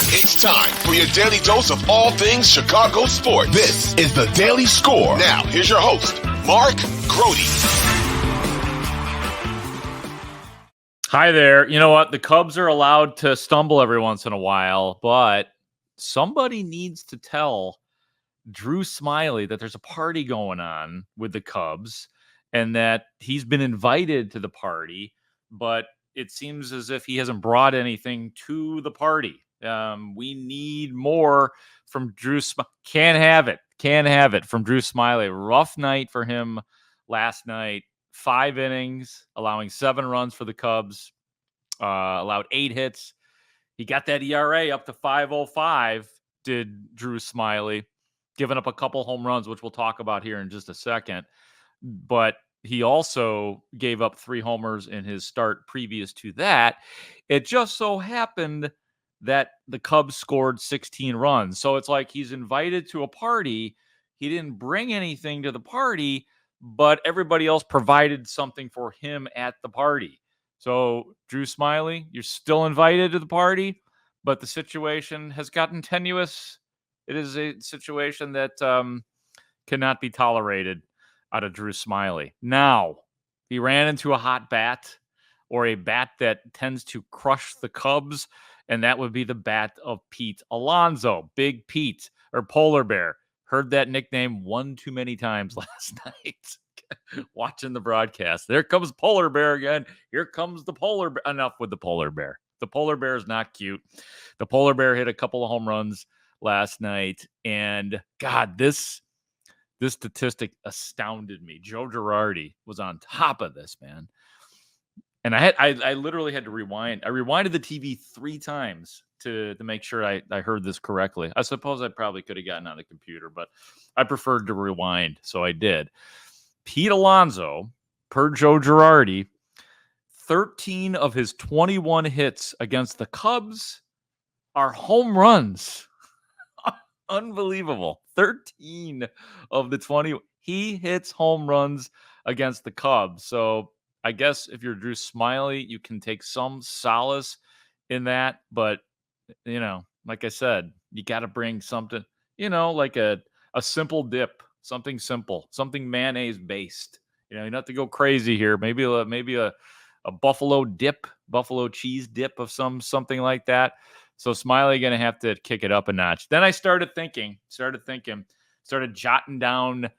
It's time for your daily dose of all things Chicago sports. This is the Daily Score. Now, here's your host, Mark Grote. Hi there. You know what? The Cubs are allowed to stumble every once in a while, but somebody needs to tell Drew Smyly that there's a party going on with the Cubs and that he's been invited to the party, but it seems as if he hasn't brought anything to the party. We need more from Drew Smyly. Can't have it from Drew Smyly. Rough night for him last night. 5 innings, allowing 7 runs for the Cubs, allowed 8 hits. He got that ERA up to 5.05, did Drew Smyly, giving up a couple home runs, which we'll talk about here in just a second. But he also gave up 3 homers in his start previous to that. It just so happened that the Cubs scored 16 runs. So it's like he's invited to a party. He didn't bring anything to the party, but everybody else provided something for him at the party. So, Drew Smyly, you're still invited to the party, but the situation has gotten tenuous. It is a situation that cannot be tolerated out of Drew Smyly. Now, he ran into a hot bat, or a bat that tends to crush the Cubs, and that would be the bat of Pete Alonso, Big Pete, or Polar Bear. Heard that nickname one too many times last night watching the broadcast. There comes Polar Bear again. Here comes the Polar Bear. Enough with the Polar Bear. The Polar Bear is not cute. The Polar Bear hit a couple of home runs last night, and God, this statistic astounded me. Joe Girardi was on top of this, man. And I literally had to rewind. I rewinded the TV 3 times to make sure I heard this correctly. I suppose I probably could have gotten on the computer, but I preferred to rewind, so I did. Pete Alonso, per Joe Girardi, 13 of his 21 hits against the Cubs are home runs. Unbelievable. 13 of the 20. He hits home runs against the Cubs. So I guess if you're Drew Smyly, you can take some solace in that. But, you know, like I said, you got to bring something, you know, like a simple dip, something simple, something mayonnaise based. You know, you don't have to go crazy here. Maybe a buffalo dip, buffalo cheese dip of something like that. So Smyly going to have to kick it up a notch. Then I started jotting down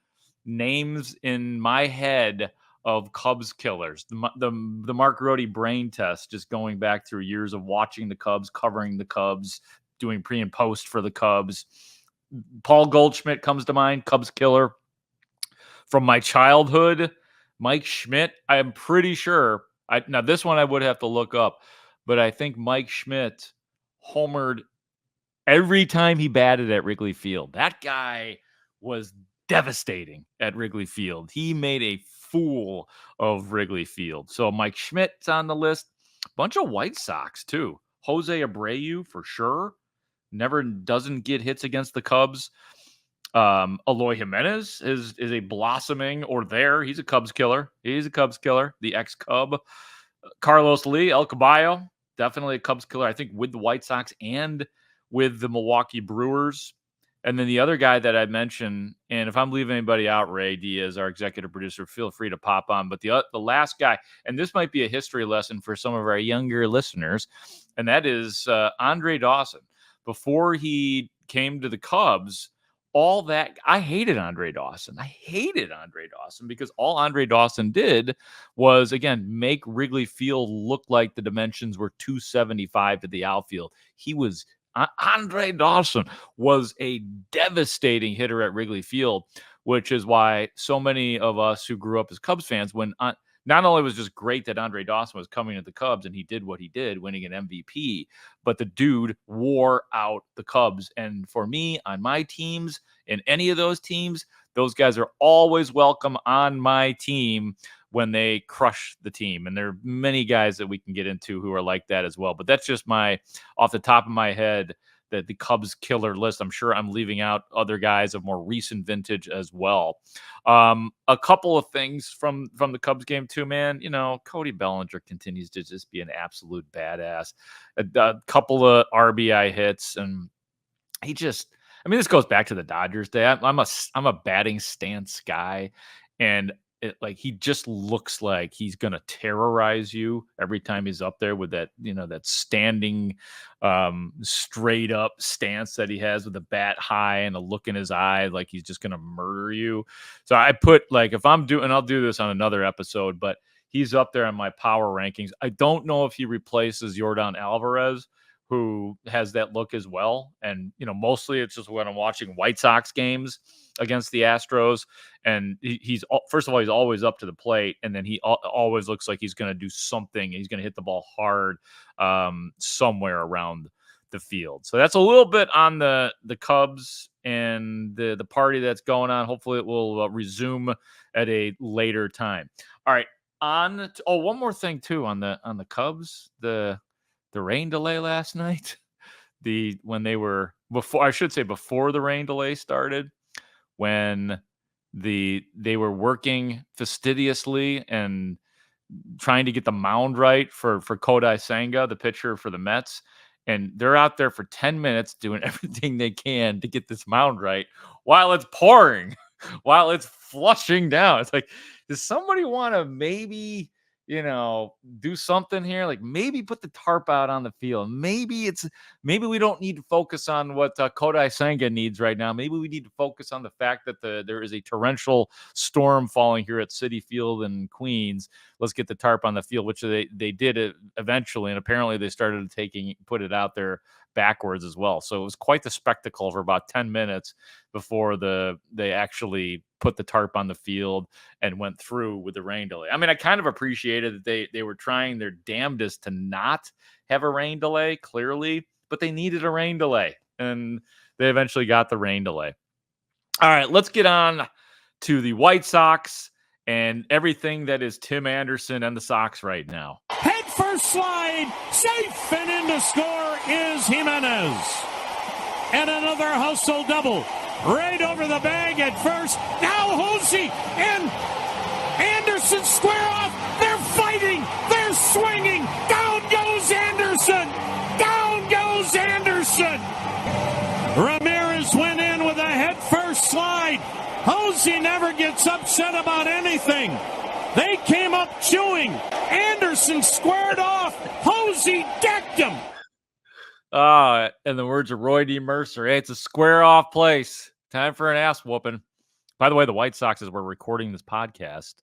names in my head of Cubs killers. The Mark Grote brain test, just going back through years of watching the Cubs, covering the Cubs, doing pre and post for the Cubs. Paul Goldschmidt comes to mind, Cubs killer. From my childhood, Mike Schmidt, I am pretty sure. Now, this one I would have to look up, but I think Mike Schmidt homered every time he batted at Wrigley Field. That guy was devastating at Wrigley Field. He made a fool of Wrigley Field. So Mike Schmidt's on the list. Bunch of White Sox, too. Jose Abreu, for sure. Doesn't get hits against the Cubs. Eloy Jimenez is a blossoming, he's a Cubs killer. The ex-Cub. Carlos Lee, El Caballo, definitely a Cubs killer, I think, with the White Sox and with the Milwaukee Brewers. And then the other guy that I mentioned, and if I'm leaving anybody out, Ray Diaz, our executive producer, feel free to pop on. But the last guy, and this might be a history lesson for some of our younger listeners, and that is Andre Dawson. Before he came to the Cubs, I hated Andre Dawson. Because all Andre Dawson did was, again, make Wrigley Field look like the dimensions were 275 to the outfield. Andre Dawson was a devastating hitter at Wrigley Field, which is why so many of us who grew up as Cubs fans, when not only was it just great that Andre Dawson was coming to the Cubs and he did what he did, winning an MVP, but the dude wore out the Cubs. And for me, on my teams, in any of those teams, those guys are always welcome on my team when they crush the team. And there are many guys that we can get into who are like that as well. But that's just off the top of my head, the Cubs killer list. I'm sure I'm leaving out other guys of more recent vintage as well. A couple of things from the Cubs game too, man. Cody Bellinger continues to just be an absolute badass. A couple of RBI hits, and this goes back to the Dodgers day. I'm a batting stance guy, and he just looks like he's gonna terrorize you every time he's up there with that, that standing, straight up stance that he has with the bat high and a look in his eye, like he's just gonna murder you. So I put, if I'm doing, and I'll do this on another episode, but he's up there on my power rankings. I don't know if he replaces Yordan Alvarez, who has that look as well. And, mostly it's just when I'm watching White Sox games against the Astros. And he's first of all, he's always up to the plate. And then he always looks like he's going to do something. He's going to hit the ball hard somewhere around the field. So that's a little bit on the Cubs and the party that's going on. Hopefully it will resume at a later time. All right. One more thing too on the Cubs, the rain delay last night, before the rain delay started, when they were working fastidiously and trying to get the mound right for Kodai Senga, the pitcher for the Mets. And they're out there for 10 minutes doing everything they can to get this mound right while it's pouring, while it's flushing down. It's like, does somebody want to maybe do something here? Like maybe put the tarp out on the field. Maybe we don't need to focus on what Kodai Senga needs right now. Maybe we need to focus on the fact that there is a torrential storm falling here at Citi Field in Queens. Let's get the tarp on the field, which they did it eventually. And apparently they started put it out there backwards as well. So it was quite the spectacle for about 10 minutes before they actually put the tarp on the field and went through with the rain delay. I kind of appreciated that they were trying their damnedest to not have a rain delay, clearly, but they needed a rain delay, and they eventually got the rain delay. All right, let's get on to the White Sox and everything that is Tim Anderson and the Sox right now. Head first slide, safe, and in to score is Jimenez. And another hustle double. Right over the bag at first. Now Jose and Anderson square off. They're fighting. They're swinging. Down goes Anderson. Down goes Anderson. Ramirez went in with a head first slide. Jose never gets upset about anything. They came up chewing. Anderson squared off. Jose decked him. In the words of Roy D. Mercer, hey, it's a square off place. Time for an ass whooping. By the way, the White Sox, as we're recording this podcast,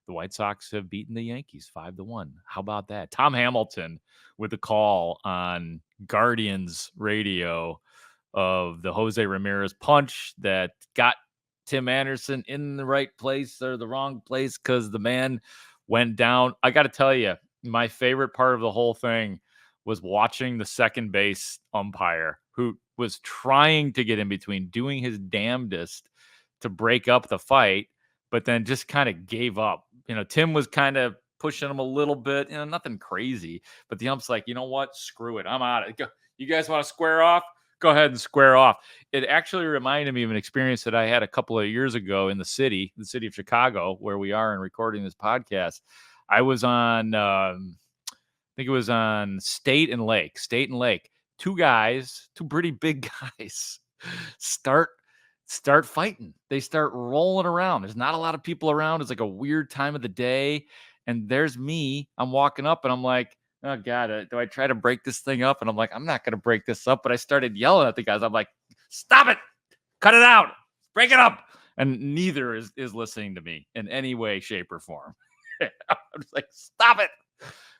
the White Sox have beaten the Yankees 5-1. How about that? Tom Hamilton with the call on Guardians radio of the Jose Ramirez punch that got Tim Anderson in the right place or the wrong place because the man went down. I got to tell you, my favorite part of the whole thing was watching the second base umpire, who was trying to get in between, doing his damnedest to break up the fight, but then just kind of gave up. Tim was kind of pushing him a little bit, nothing crazy, but the ump's like, you know what? Screw it. I'm out of it. You guys want to square off? Go ahead and square off. It actually reminded me of an experience that I had a couple of years ago in the city of Chicago, where we are in recording this podcast. I was on, I think it was on State and Lake. Two pretty big guys start fighting. They start rolling around. There's not a lot of people around. It's like a weird time of the day. And there's me. I'm walking up and I'm like, oh God, do I try to break this thing up? And I'm like, I'm not going to break this up. But I started yelling at the guys. I'm like, stop it. Cut it out. Break it up. And neither is listening to me in any way, shape, or form. I'm just like, stop it.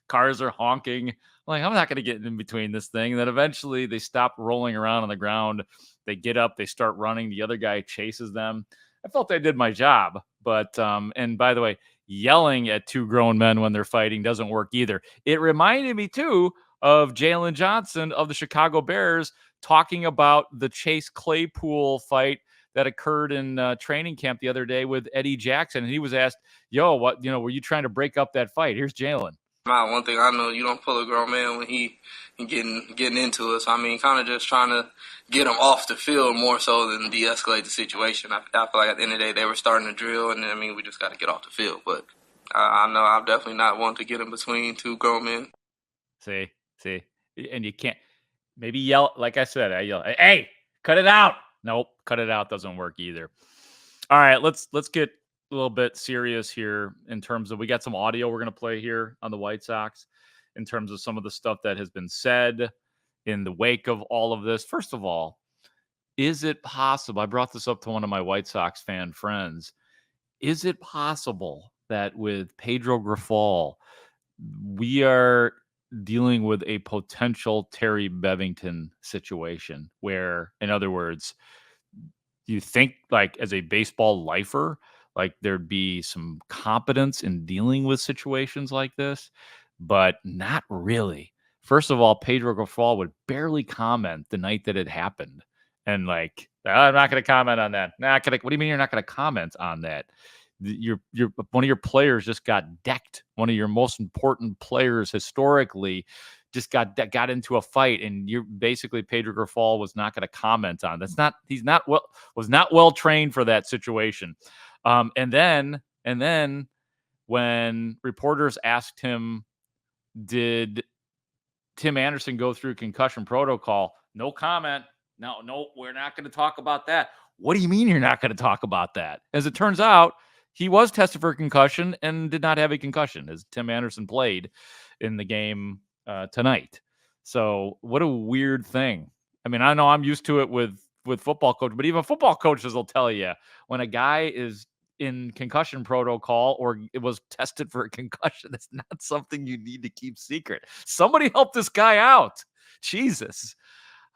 Cars are honking. I'm like, I'm not going to get in between this thing. And then eventually they stop rolling around on the ground. They get up. They start running. The other guy chases them. I felt I did my job. But, and by the way, yelling at two grown men when they're fighting doesn't work either. It reminded me, too, of Jalen Johnson of the Chicago Bears talking about the Chase Claypool fight that occurred in training camp the other day with Eddie Jackson. And he was asked, were you trying to break up that fight? Here's Jalen. One thing I know, you don't pull a grown man when he getting into it. So, I mean, kind of just trying to get him off the field more so than de-escalate the situation. I feel like at the end of the day, they were starting to drill, and I mean, we just got to get off the field. But I know I'm definitely not one to get in between two grown men. See, and you can't maybe yell. Like I said, I yell, "Hey, cut it out!" Nope, cut it out doesn't work either. All right, let's get a little bit serious here in terms of we got some audio we're going to play here on the White Sox in terms of some of the stuff that has been said in the wake of all of this. First of all, is it possible? I brought this up to one of my White Sox fan friends. Is it possible that with Pedro Grifol, we are dealing with a potential Terry Bevington situation where, in other words, you think like as a baseball lifer, like there'd be some competence in dealing with situations like this, but not really. First of all, Pedro Grifol would barely comment the night that it happened. And like, I'm not going to comment on that. What do you mean you're not going to comment on that? Your one of your players just got decked. One of your most important players historically just got into a fight, and you're basically Pedro Grifol was not going to comment on. Was not well trained for that situation. And then when reporters asked him, did Tim Anderson go through concussion protocol? No comment. No, we're not going to talk about that. What do you mean you're not going to talk about that? As it turns out, he was tested for concussion and did not have a concussion as Tim Anderson played in the game tonight. So what a weird thing. I mean, I know I'm used to it with football coach, but even football coaches will tell you when a guy is in concussion protocol or it was tested for a concussion, it's not something you need to keep secret. Somebody help this guy out. Jesus.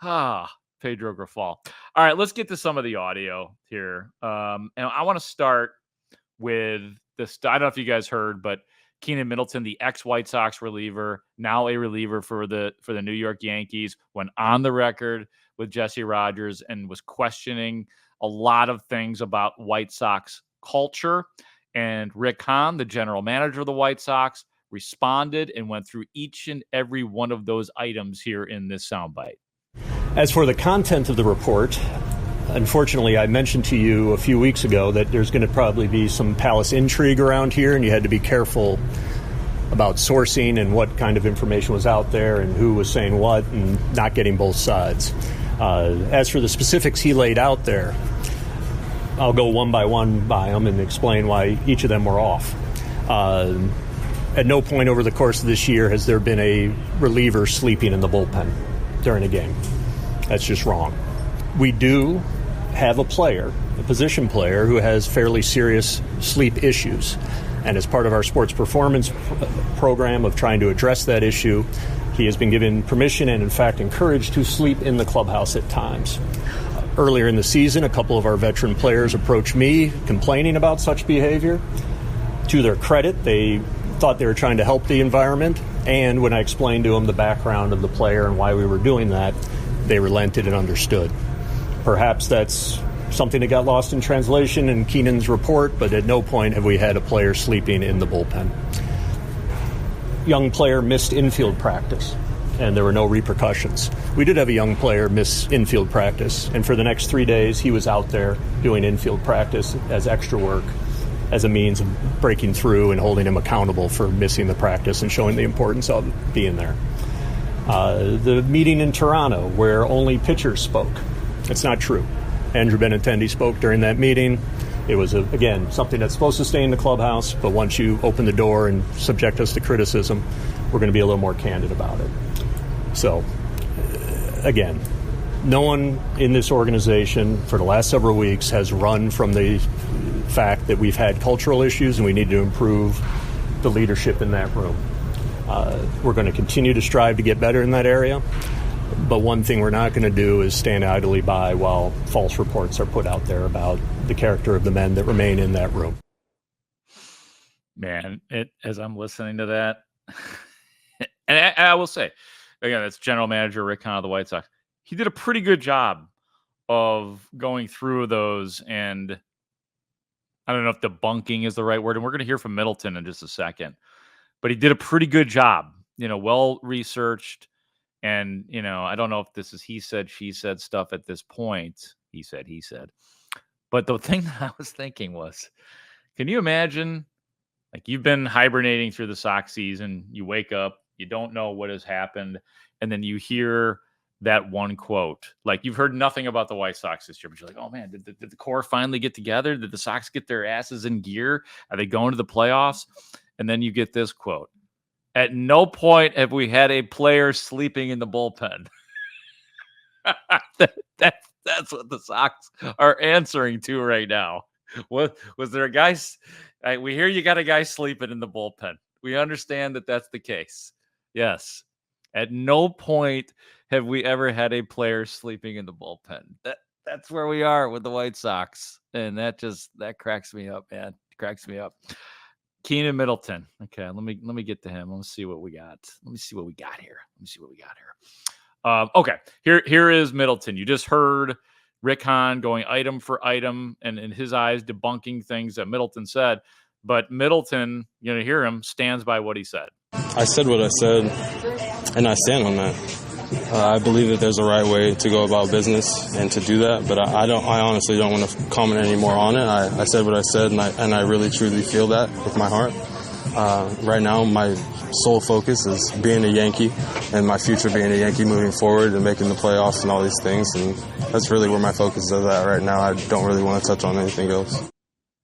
Pedro Grifol. All right, let's get to some of the audio here. And I want to start with this. I don't know if you guys heard, but Keynan Middleton, the ex-White Sox reliever, now a reliever for the New York Yankees, went on the record with Jesse Rogers and was questioning a lot of things about White Sox culture. And Rick Hahn, the general manager of the White Sox, responded and went through each and every one of those items here in this soundbite. As for the content of the report, unfortunately, I mentioned to you a few weeks ago that there's going to probably be some palace intrigue around here, and you had to be careful about sourcing and what kind of information was out there and who was saying what and not getting both sides. As for the specifics he laid out there, I'll go one by them and explain why each of them were off. At no point over the course of this year has there been a reliever sleeping in the bullpen during a game. That's just wrong. We do have a position player, who has fairly serious sleep issues. And as part of our sports performance program of trying to address that issue, he has been given permission and, in fact, encouraged to sleep in the clubhouse at times. Earlier in the season, a couple of our veteran players approached me complaining about such behavior. To their credit, they thought they were trying to help the environment. And when I explained to them the background of the player and why we were doing that, they relented and understood. Perhaps that's something that got lost in translation in Keynan's report, but at no point have we had a player sleeping in the bullpen. Young player missed infield practice, and there were no repercussions. We did have a young player miss infield practice, and for the next 3 days he was out there doing infield practice as extra work, as a means of breaking through and holding him accountable for missing the practice and showing the importance of being there. The meeting in Toronto where only pitchers spoke. It's not true. Andrew Benintendi spoke during that meeting. It was, again, something that's supposed to stay in the clubhouse, but once you open the door and subject us to criticism, we're going to be a little more candid about it. So, again, no one in this organization for the last several weeks has run from the fact that we've had cultural issues and we need to improve the leadership in that room. We're going to continue to strive to get better in that area. But one thing we're not going to do is stand idly by while false reports are put out there about the character of the men that remain in that room. Man, as I'm listening to that, and I will say, again, it's general manager Rick Hahn of the White Sox. He did a pretty good job of going through those, and I don't know if debunking is the right word, and we're going to hear from Middleton in just a second. but he did a pretty good job, well researched. And, I don't know if this is he said, she said stuff at this point. He said. But the thing that I was thinking was, can you imagine, like, you've been hibernating through the Sox season, you wake up, you don't know what has happened, and then you hear that one quote. Like, you've heard nothing about the White Sox this year, but you're like, oh man, did the core finally get together? Did the Sox get their asses in gear? Are they going to the playoffs? And then you get this quote. At no point have we had a player sleeping in the bullpen. That's what the Sox are answering to right now. Was there a guy? We hear you got a guy sleeping in the bullpen. We understand that that's the case. Yes. At no point have we ever had a player sleeping in the bullpen. That's where we are with the White Sox. And that cracks me up, man. It cracks me up. Keynan Middleton. Okay, let me get to him. Let's see what we got. Let me see what we got here. Okay, here is Middleton. You just heard Rick Hahn going item for item, and in his eyes debunking things that Middleton said. But Middleton, hear him, stands by what he said. I said what I said, and I stand on that. I believe that there's a right way to go about business and to do that, but I honestly don't want to comment any more on it. I said what I said, and I really truly feel that with my heart. Right now, my sole focus is being a Yankee and my future being a Yankee moving forward and making the playoffs and all these things, and that's really where my focus is at right now. I don't really want to touch on anything else.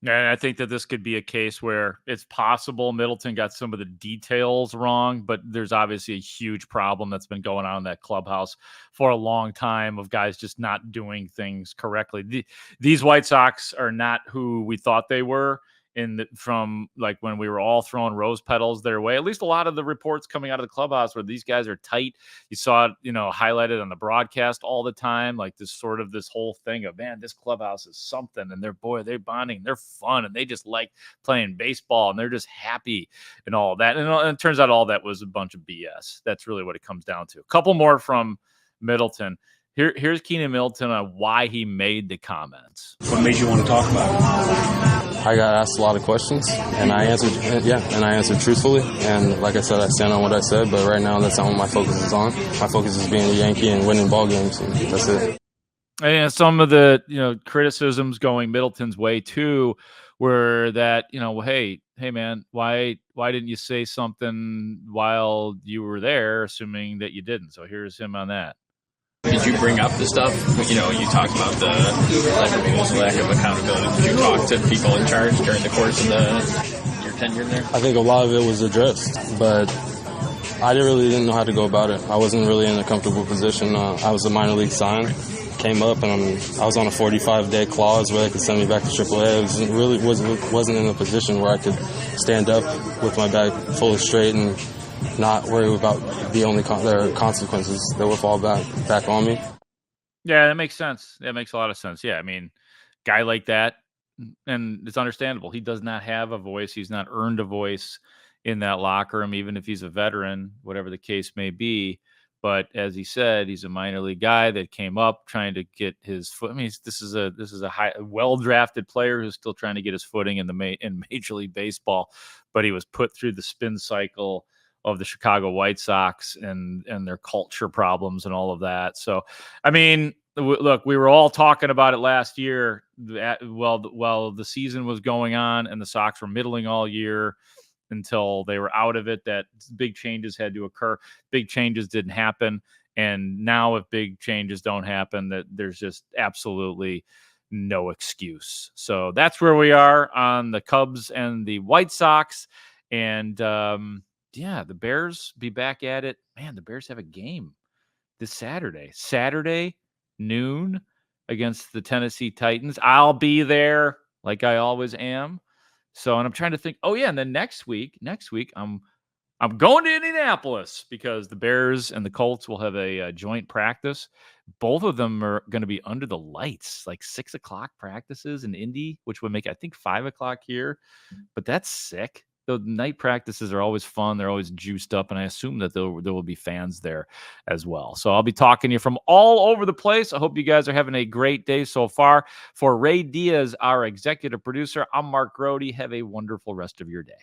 And I think that this could be a case where it's possible Middleton got some of the details wrong, but there's obviously a huge problem that's been going on in that clubhouse for a long time of guys just not doing things correctly. These White Sox are not who we thought they were from like when we were all throwing rose petals their way. At least a lot of the reports coming out of the clubhouse where these guys are tight. You saw it, highlighted on the broadcast all the time, like this whole thing of, man, this clubhouse is something, and they're bonding, they're fun, and they just like playing baseball, and they're just happy and all that. And it turns out all that was a bunch of BS. That's really what it comes down to. A couple more from Middleton. Here's Keynan Middleton on why he made the comments. What made you want to talk about it? I got asked a lot of questions, and I answered truthfully. And like I said, I stand on what I said, but right now that's not what my focus is on. My focus is being a Yankee and winning ball games, and that's it. And some of the criticisms going Middleton's way too were that, hey man, why didn't you say something while you were there, assuming that you didn't? So here's him on that. Did you bring up the stuff? You talked about the lack of accountability. Did you talk to people in charge during the course of your tenure there? I think a lot of it was addressed, but I didn't know how to go about it. I wasn't really in a comfortable position. I was a minor league sign, came up, and I was on a 45-day clause where they could send me back to AAA. I wasn't in a position where I could stand up with my back fully straight and not worry about the consequences that would fall back on me. Yeah, that makes sense. That makes a lot of sense. Yeah, I mean, guy like that, and it's understandable. He does not have a voice. He's not earned a voice in that locker room, even if he's a veteran, whatever the case may be. But as he said, he's a minor league guy that came up trying to get his foot. I mean, this is a well-drafted player who's still trying to get his footing in Major League Baseball, but he was put through the spin cycle of the Chicago White Sox and their culture problems and all of that. So, I mean, look, we were all talking about it last year while the season was going on and the Sox were middling all year until they were out of it, that big changes had to occur. Big changes didn't happen. And now if big changes don't happen, that there's just absolutely no excuse. So that's where we are on the Cubs and the White Sox. And, the Bears be back at it. Man, the Bears have a game this Saturday noon against the Tennessee Titans. I'll be there like I always am. So, and I'm trying to think, and then next week, I'm going to Indianapolis because the Bears and the Colts will have a joint practice. Both of them are going to be under the lights, like 6:00 practices in Indy, which would make, I think, 5:00 here. But that's sick. The night practices are always fun. They're always juiced up, and I assume that there will be fans there as well. So I'll be talking to you from all over the place. I hope you guys are having a great day so far. For Ray Diaz, our executive producer, I'm Mark Grote. Have a wonderful rest of your day.